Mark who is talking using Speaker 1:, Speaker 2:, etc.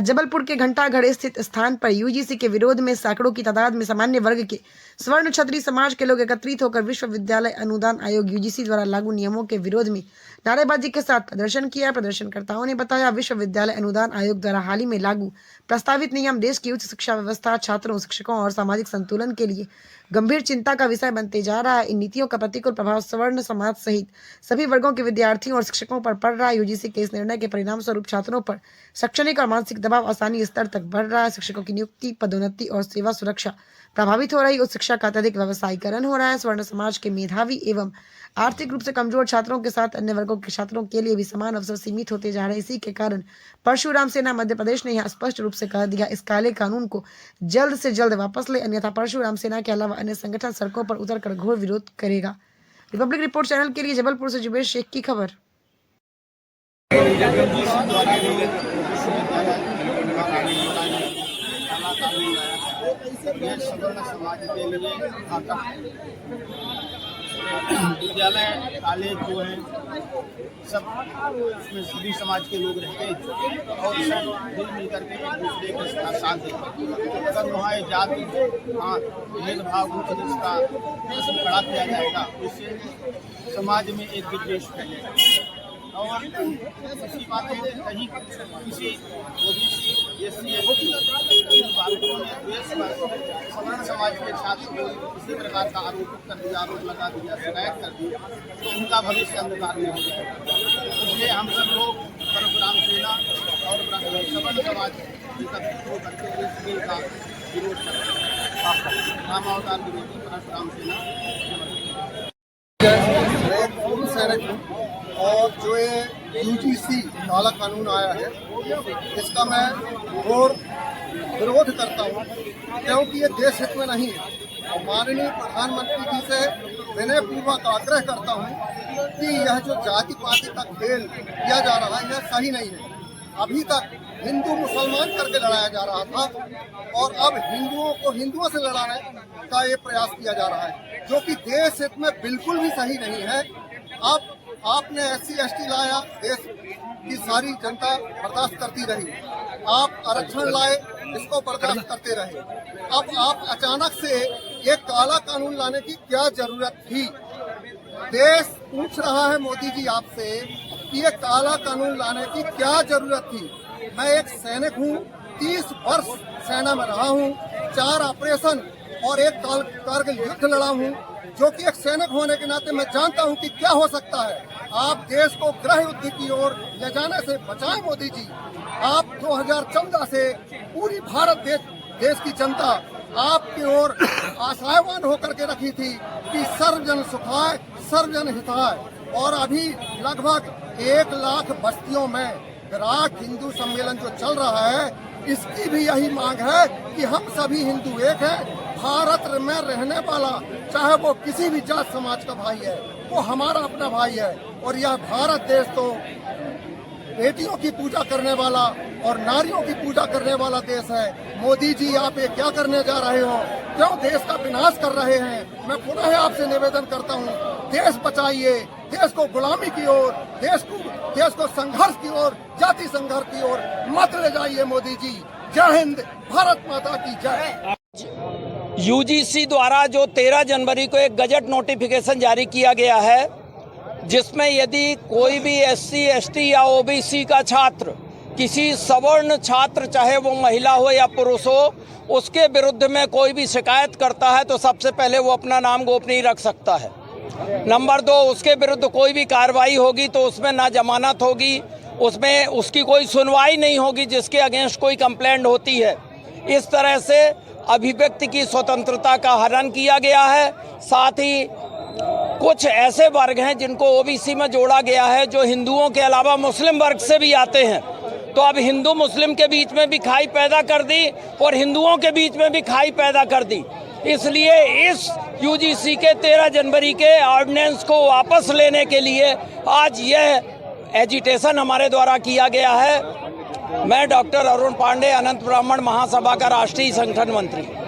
Speaker 1: आज जबलपुर के घंटाघड़ स्थित स्थान पर यूजीसी के विरोध में सैकड़ों की तादाद में सामान्य वर्ग के स्वर्ण क्षत्रिय समाज के लोग एकत्रित होकर विश्वविद्यालय अनुदान आयोग यूजीसी द्वारा लागू नियमों के विरोध में नारेबाजी के साथ प्रदर्शन किया। प्रदर्शनकर्ताओं ने बताया, विश्वविद्यालय अनुदान आयोग द्वारा हाल ही में लागू प्रस्तावित नियम देश की उच्च शिक्षा व्यवस्था, छात्रों, शिक्षकों और सामाजिक संतुलन के लिए गंभीर चिंता का विषय बनते जा रहा है। इन नीतियों का प्रतिकूल प्रभाव स्वर्ण समाज सहित सभी वर्गों के विद्यार्थियों और शिक्षकों पर पड़ रहा है। यूजीसी के इस निर्णय के परिणाम स्वरूप छात्रों पर शैक्षणिक और मानसिक दबाव आसानी स्तर तक बढ़ रहा है। शिक्षकों की नियुक्ति, पदोन्नति और सेवा सुरक्षा प्रभावित हो रही। उच्च शिक्षा का अत्यधिक व्यवसायीकरण हो रहा है। स्वर्ण समाज के मेधावी एवं आर्थिक रूप से कमजोर छात्रों के साथ अन्य वर्गों के छात्रों के लिए भी समान अवसर सीमित होते जा रहे हैं। इसी के कारण परशुराम सेना मध्य प्रदेश ने यह स्पष्ट रूप से कह दिया, इस काले कानून को जल्द से जल्द वापस ले, अन्यथा परशुराम सेना के अलावा अन्य संगठन सड़कों पर उतरकर घोर विरोध करेगा। रिपब्लिक रिपोर्ट चैनल के लिए जबलपुर से जुबेर शेख की खबर।
Speaker 2: विद्यालय कॉलेज जो है सब उसमें सभी समाज के लोग रहते हैं और सब मिल मिल करके एक दूसरे के साथ देते हैं। अगर वहाँ जाति भेदभाव का प्रश्न खड़ा किया जाएगा तो इससे समाज में एक विद्वेष फैलेगा और इसी बात में कहीं किसी बालकों ने देश पर सवर्ण समाज के छात्र को किसी प्रकार का आरोप लगा दिया, शिकायत कर दी तो उनका भविष्य अंधकार में हो जाएगा। इसलिए हम सब लोग परशुराम सेना और सवर्ण समाज एकत्रित होकर के इस बिल का विरोध करते हैं। नामावतार विरोधी परशुराम सेना
Speaker 3: और जो ये यूजीसी काला कानून आया है इसका मैं घोर विरोध करता हूँ, क्योंकि ये देश हित में नहीं है। और माननीय प्रधानमंत्री जी से विनय पूर्वक आग्रह करता हूँ कि यह जो जाति पाति का खेल किया जा रहा है यह सही नहीं है। अभी तक हिंदू मुसलमान करके लड़ाया जा रहा था और अब हिंदुओं को हिंदुओं से लड़ाने का ये प्रयास किया जा रहा है, जो कि देश हित में बिल्कुल भी सही नहीं है। अब आपने SC/ST लाया, देश की सारी जनता बर्दाश्त करती रही। आप आरक्षण लाए, इसको बर्दाश्त करते रहे। अब आप अचानक से ये काला कानून लाने की क्या जरूरत थी? देश पूछ रहा है मोदी जी आपसे कि ये काला कानून लाने की क्या जरूरत थी? मैं एक सैनिक हूँ, 30 वर्ष सेना में रहा हूँ, 4 ऑपरेशन और एक कारगिल युद्ध लड़ा हूँ, जो कि एक सैनिक होने के नाते मैं जानता हूं कि क्या हो सकता है। आप देश को गृह युद्ध की ओर ले जाने से बचाएं मोदी जी। आप 2014 से पूरी भारत देश की जनता आपकी ओर आशावान होकर के रखी थी कि सर्वजन सुखाय सर्वजन हिताय, और अभी लगभग 1 लाख बस्तियों में विराट हिंदू सम्मेलन जो चल रहा है इसकी भी यही मांग है कि हम सभी हिंदू एक हैं। भारत में रहने वाला चाहे वो किसी भी जात समाज का भाई है, वो हमारा अपना भाई है। और यह भारत देश तो बेटियों की पूजा करने वाला और नारियों की पूजा करने वाला देश है। मोदी जी आप ये क्या करने जा रहे हो? क्यों देश का विनाश कर रहे हैं? मैं पुनः आपसे निवेदन करता हूँ, देश बचाइए, देश को गुलामी की ओर, देश को संघर्ष की ओर, जाति संघर्ष की ओर मत ले जाइए मोदी जी। जय हिंद, भारत माता की जय।
Speaker 4: यूजीसी द्वारा जो 13 जनवरी को एक गजट नोटिफिकेशन जारी किया गया है, जिसमें यदि कोई भी SC/ST या OBC का छात्र किसी सवर्ण छात्र, चाहे वो महिला हो या पुरुष हो, उसके विरुद्ध में कोई भी शिकायत करता है तो सबसे पहले वो अपना नाम गोपनीय रख सकता है। नंबर 2, उसके विरुद्ध कोई भी कार्रवाई होगी तो उसमें ना जमानत होगी, उसमें उसकी कोई सुनवाई नहीं होगी जिसके अगेंस्ट कोई कंप्लेंट होती है। इस तरह से अभिव्यक्ति की स्वतंत्रता का हनन किया गया है। साथ ही कुछ ऐसे वर्ग हैं जिनको OBC में जोड़ा गया है जो हिंदुओं के अलावा मुस्लिम वर्ग से भी आते हैं, तो अब हिंदू मुस्लिम के बीच में भी खाई पैदा कर दी और हिंदुओं के बीच में भी खाई पैदा कर दी। इसलिए इस यूजीसी के 13 जनवरी के ऑर्डिनेंस को वापस लेने के लिए आज यह एजिटेशन हमारे द्वारा किया गया है। मैं डॉक्टर अरुण पांडे, अनंत ब्राह्मण महासभा का राष्ट्रीय संगठन मंत्री।